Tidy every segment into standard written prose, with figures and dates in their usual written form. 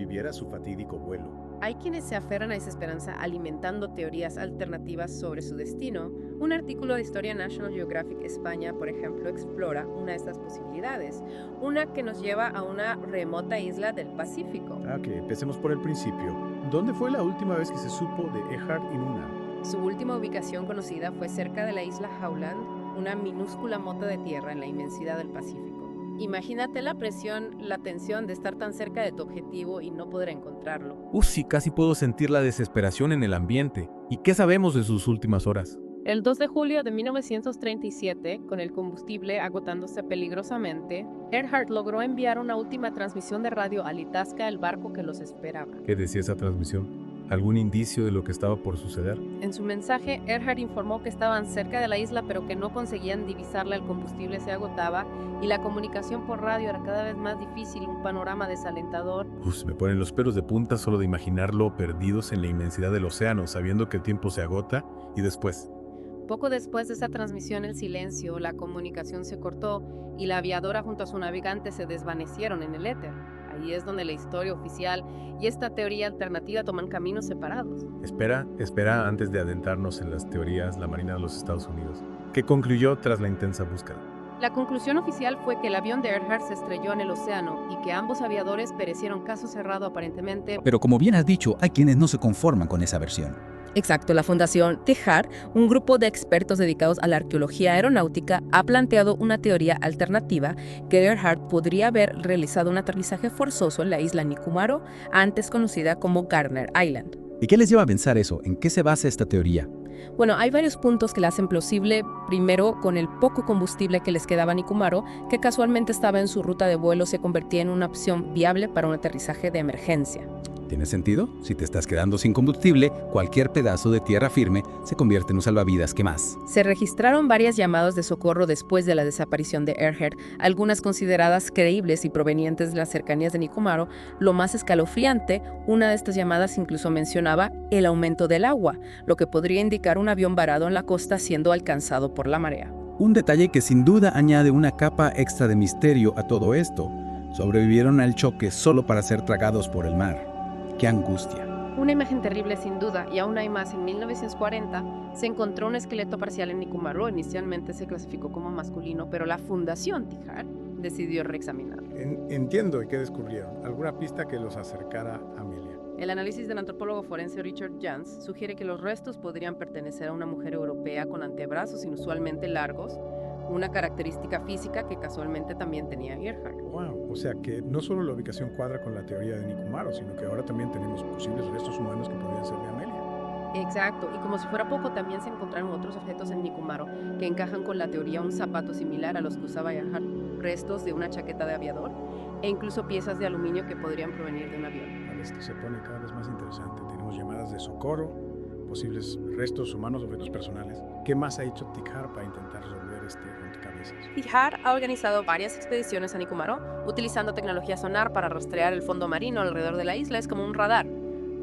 sobreviviera a su fatídico vuelo. Hay quienes se aferran a esa esperanza alimentando teorías alternativas sobre su destino. Un artículo de Historia National Geographic España, por ejemplo, explora una de estas posibilidades, una que nos lleva a una remota isla del Pacífico. Empecemos por el principio. ¿Dónde fue la última vez que se supo de Erhard Inuna? Su última ubicación conocida fue cerca de la isla Howland, una minúscula mota de tierra en la inmensidad del Pacífico. Imagínate la presión, la tensión de estar tan cerca de tu objetivo y no poder encontrarlo. Sí, casi puedo sentir la desesperación en el ambiente. ¿Y qué sabemos de sus últimas horas? El 2 de julio de 1937, con el combustible agotándose peligrosamente, Erhard logró enviar una última transmisión de radio al Itasca, el barco que los esperaba. ¿Qué decía esa transmisión? ¿Algún indicio de lo que estaba por suceder? En su mensaje, Erhard informó que estaban cerca de la isla pero que no conseguían divisarla, el combustible se agotaba y la comunicación por radio era cada vez más difícil, un panorama desalentador. Me ponen los pelos de punta solo de imaginarlo perdidos en la inmensidad del océano, sabiendo que el tiempo se agota y después. Poco después de esa transmisión, el silencio, la comunicación se cortó y la aviadora junto a su navegante se desvanecieron en el éter. Ahí es donde la historia oficial y esta teoría alternativa toman caminos separados. Espera antes de adentrarnos en las teorías la Marina de los Estados Unidos. ¿Qué concluyó tras la intensa búsqueda? La conclusión oficial fue que el avión de Erhard se estrelló en el océano y que ambos aviadores perecieron caso cerrado aparentemente. Pero como bien has dicho, hay quienes no se conforman con esa versión. Exacto, la Fundación Tejar, un grupo de expertos dedicados a la arqueología aeronáutica, ha planteado una teoría alternativa que Erhard podría haber realizado un aterrizaje forzoso en la isla Nicumaru, antes conocida como Gardner Island. ¿Y qué les lleva a pensar eso? ¿En qué se basa esta teoría? Bueno, hay varios puntos que la hacen plausible. Primero, con el poco combustible que les quedaba a Nicumaru, que casualmente estaba en su ruta de vuelo, se convertía en una opción viable para un aterrizaje de emergencia. ¿Tiene sentido? Si te estás quedando sin combustible, cualquier pedazo de tierra firme se convierte en un salvavidas que más. Se registraron varias llamadas de socorro después de la desaparición de Erhard, algunas consideradas creíbles y provenientes de las cercanías de Nicumaru. Lo más escalofriante, una de estas llamadas incluso mencionaba el aumento del agua, lo que podría indicar un avión varado en la costa siendo alcanzado por la marea. Un detalle que sin duda añade una capa extra de misterio a todo esto. Sobrevivieron al choque solo para ser tragados por el mar. ¡Qué angustia! Una imagen terrible sin duda, y aún hay más. En 1940 se encontró un esqueleto parcial en Nicumaru. Inicialmente se clasificó como masculino, pero la Fundación Tejar decidió reexaminarlo. Entiendo. ¿Y qué descubrieron? ¿Alguna pista que los acercara a Amelia? El análisis del antropólogo forense Richard Jans sugiere que los restos podrían pertenecer a una mujer europea con antebrazos inusualmente largos, una característica física que casualmente también tenía Erhard. Wow, o sea que no solo la ubicación cuadra con la teoría de Nicumaru, sino que ahora también tenemos posibles restos humanos que podrían ser de Amelia. Exacto, y como si fuera poco, también se encontraron otros objetos en Nicumaru que encajan con la teoría, un zapato similar a los que usaba Erhard, restos de una chaqueta de aviador e incluso piezas de aluminio que podrían provenir de un avión. Vale, esto se pone cada vez más interesante. Tenemos llamadas de socorro, posibles restos humanos, objetos personales. ¿Qué más ha hecho Tejar para intentar resolver este rompecabezas? Tejar ha organizado varias expediciones a Nicumaru utilizando tecnología sonar para rastrear el fondo marino alrededor de la isla. Es como un radar,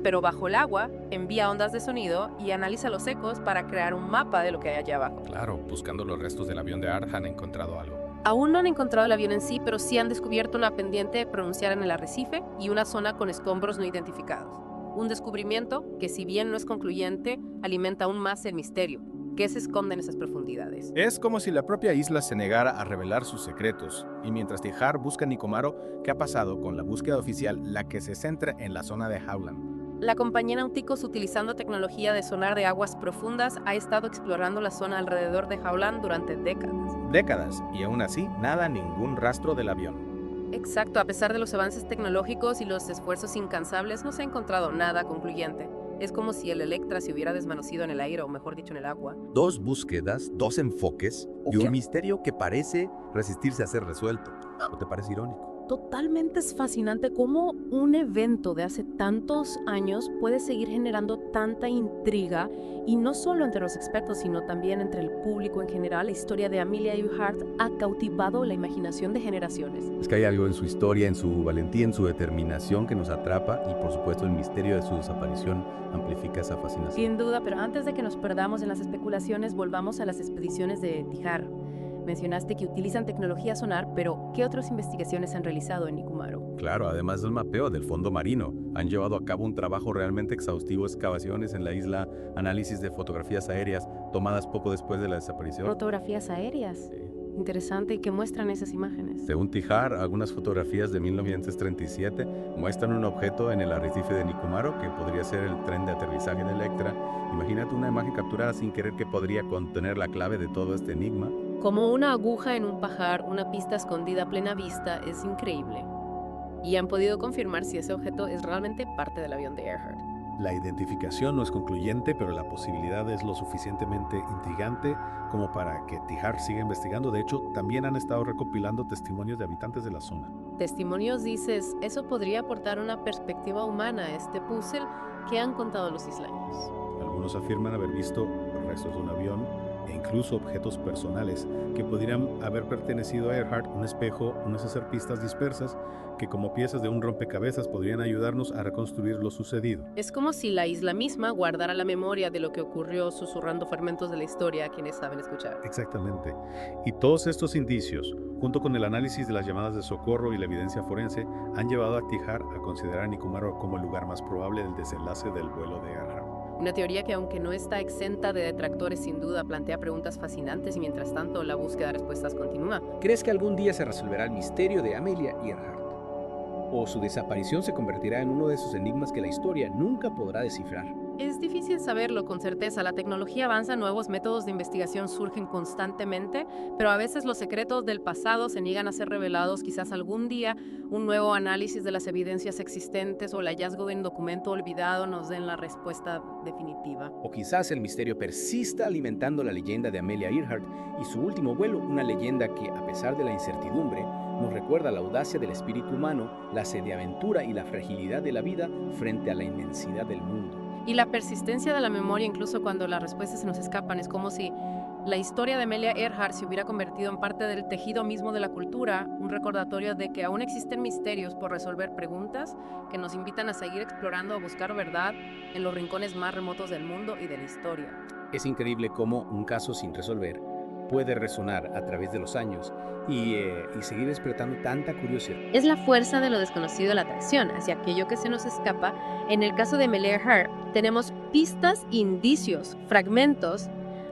pero bajo el agua envía ondas de sonido y analiza los ecos para crear un mapa de lo que hay allá abajo. Claro, buscando los restos del avión de Erhard han encontrado algo. Aún no han encontrado el avión en sí, pero sí han descubierto una pendiente pronunciada en el arrecife y una zona con escombros no identificados. Un descubrimiento que, si bien no es concluyente, alimenta aún más el misterio. ¿Qué se esconde en esas profundidades? Es como si la propia isla se negara a revelar sus secretos. Y mientras Tejar busca Nicumaru, ¿qué ha pasado con la búsqueda oficial, la que se centra en la zona de Howland? La compañía Nauticus, utilizando tecnología de sonar de aguas profundas, ha estado explorando la zona alrededor de Howland durante décadas. Décadas, y aún así, ningún rastro del avión. Exacto, a pesar de los avances tecnológicos y los esfuerzos incansables, no se ha encontrado nada concluyente. Es como si el Electra se hubiera desvanecido en el aire, o mejor dicho, en el agua. Dos búsquedas, dos enfoques y un misterio que parece resistirse a ser resuelto. ¿No te parece irónico? Totalmente es fascinante cómo un evento de hace tantos años puede seguir generando tanta intriga, y no solo entre los expertos, sino también entre el público en general. La historia de Amelia Earhart ha cautivado la imaginación de generaciones. Es que hay algo en su historia, en su valentía, en su determinación que nos atrapa, y por supuesto el misterio de su desaparición amplifica esa fascinación. Sin duda, pero antes de que nos perdamos en las especulaciones, volvamos a las expediciones de Tejar. Mencionaste que utilizan tecnología sonar, pero ¿qué otras investigaciones han realizado en Nicumaru? Claro, además del mapeo del fondo marino, han llevado a cabo un trabajo realmente exhaustivo, excavaciones en la isla, análisis de fotografías aéreas tomadas poco después de la desaparición. Fotografías aéreas. Interesante. ¿Y qué muestran esas imágenes? Según Tihar, algunas fotografías de 1937 muestran un objeto en el arrecife de Nicumaru que podría ser el tren de aterrizaje de Electra. Imagínate una imagen capturada sin querer que podría contener la clave de todo este enigma. Como una aguja en un pajar, una pista escondida a plena vista, es increíble. Y han podido confirmar si ese objeto es realmente parte del avión de Earhart. La identificación no es concluyente, pero la posibilidad es lo suficientemente intrigante como para que Tihar siga investigando. De hecho, también han estado recopilando testimonios de habitantes de la zona. Testimonios, dices, eso podría aportar una perspectiva humana a este puzzle que han contado los isleños. Algunos afirman haber visto restos de un avión e incluso objetos personales que podrían haber pertenecido a Earhart, un espejo, unas pistas dispersas que como piezas de un rompecabezas podrían ayudarnos a reconstruir lo sucedido. Es como si la isla misma guardara la memoria de lo que ocurrió, susurrando fragmentos de la historia a quienes saben escuchar. Exactamente. Y todos estos indicios, junto con el análisis de las llamadas de socorro y la evidencia forense, han llevado a Tihar a considerar a Nicumaru como el lugar más probable del desenlace del vuelo de Earhart. Una teoría que, aunque no está exenta de detractores, sin duda plantea preguntas fascinantes y mientras tanto la búsqueda de respuestas continúa. ¿Crees que algún día se resolverá el misterio de Amelia Earhart? ¿O su desaparición se convertirá en uno de esos enigmas que la historia nunca podrá descifrar? Es difícil saberlo con certeza. La tecnología avanza, nuevos métodos de investigación surgen constantemente, pero a veces los secretos del pasado se niegan a ser revelados. Quizás algún día un nuevo análisis de las evidencias existentes o el hallazgo de un documento olvidado nos den la respuesta definitiva. O quizás el misterio persista alimentando la leyenda de Amelia Earhart y su último vuelo, una leyenda que, a pesar de la incertidumbre, nos recuerda la audacia del espíritu humano, la sed de aventura y la fragilidad de la vida frente a la inmensidad del mundo. Y la persistencia de la memoria, incluso cuando las respuestas se nos escapan, es como si la historia de Amelia Earhart se hubiera convertido en parte del tejido mismo de la cultura, un recordatorio de que aún existen misterios por resolver, preguntas que nos invitan a seguir explorando, a buscar verdad en los rincones más remotos del mundo y de la historia. Es increíble cómo un caso sin resolver puede resonar a través de los años y seguir despertando tanta curiosidad. Es la fuerza de lo desconocido, la atracción hacia aquello que se nos escapa. En el caso de Amelia Earhart, tenemos pistas, indicios, fragmentos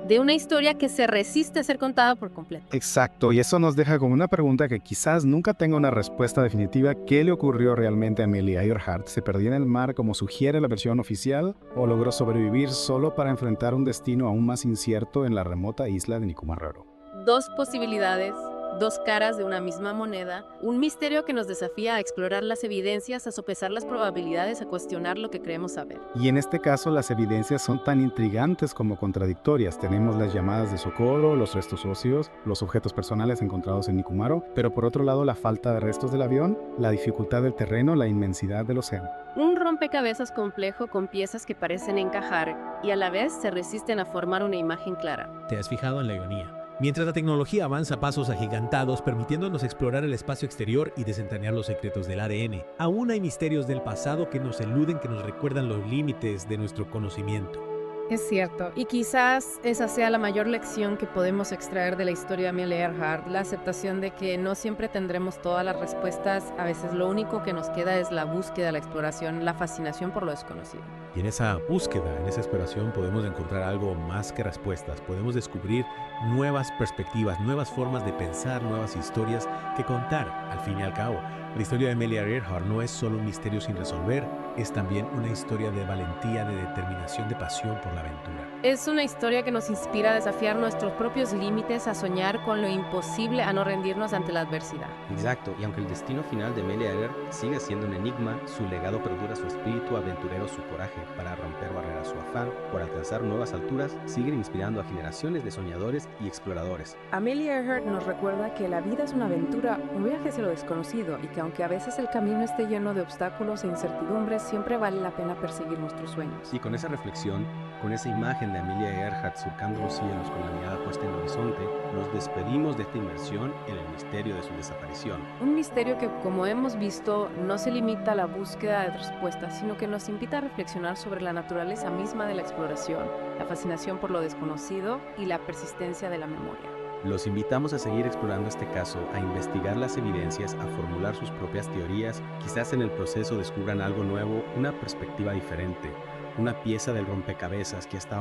de una historia que se resiste a ser contada por completo. Exacto, y eso nos deja con una pregunta que quizás nunca tenga una respuesta definitiva. ¿Qué le ocurrió realmente a Amelia Earhart? ¿Se perdió en el mar como sugiere la versión oficial? ¿O logró sobrevivir solo para enfrentar un destino aún más incierto en la remota isla de Nicumaru? Dos posibilidades, dos caras de una misma moneda, un misterio que nos desafía a explorar las evidencias, a sopesar las probabilidades, a cuestionar lo que creemos saber. Y en este caso las evidencias son tan intrigantes como contradictorias. Tenemos las llamadas de socorro, los restos óseos, los objetos personales encontrados en Nicumaru, pero por otro lado la falta de restos del avión, la dificultad del terreno, la inmensidad del océano. Un rompecabezas complejo con piezas que parecen encajar y a la vez se resisten a formar una imagen clara. ¿Te has fijado en la ironía? Mientras la tecnología avanza a pasos agigantados, permitiéndonos explorar el espacio exterior y desentrañar los secretos del ADN, aún hay misterios del pasado que nos eluden, que nos recuerdan los límites de nuestro conocimiento. Es cierto, y quizás esa sea la mayor lección que podemos extraer de la historia de Amelia Earhart, la aceptación de que no siempre tendremos todas las respuestas, a veces lo único que nos queda es la búsqueda, la exploración, la fascinación por lo desconocido. Y en esa búsqueda, en esa exploración, podemos encontrar algo más que respuestas. Podemos descubrir nuevas perspectivas, nuevas formas de pensar, nuevas historias que contar. Al fin y al cabo, la historia de Amelia Earhart no es solo un misterio sin resolver, es también una historia de valentía, de determinación, de pasión por la aventura. Es una historia que nos inspira a desafiar nuestros propios límites, a soñar con lo imposible, a no rendirnos ante la adversidad. Exacto, y aunque el destino final de Amelia Earhart sigue siendo un enigma, su legado perdura, su espíritu aventurero, su coraje para romper barreras, su afán por alcanzar nuevas alturas, siguen inspirando a generaciones de soñadores y exploradores. Amelia Earhart nos recuerda que la vida es una aventura, un viaje hacia lo desconocido, y que aunque a veces el camino esté lleno de obstáculos e incertidumbres, siempre vale la pena perseguir nuestros sueños. Y con esa reflexión, con esa imagen de Amelia Earhart surcando los cielos con la mirada puesta en el horizonte, nos despedimos de esta inmersión en el misterio de su desaparición. Un misterio que, como hemos visto, no se limita a la búsqueda de respuestas, sino que nos invita a reflexionar sobre la naturaleza misma de la exploración, la fascinación por lo desconocido y la persistencia de la memoria. Los invitamos a seguir explorando este caso, a investigar las evidencias, a formular sus propias teorías. Quizás en el proceso descubran algo nuevo, una perspectiva diferente, una pieza del rompecabezas que hasta ahora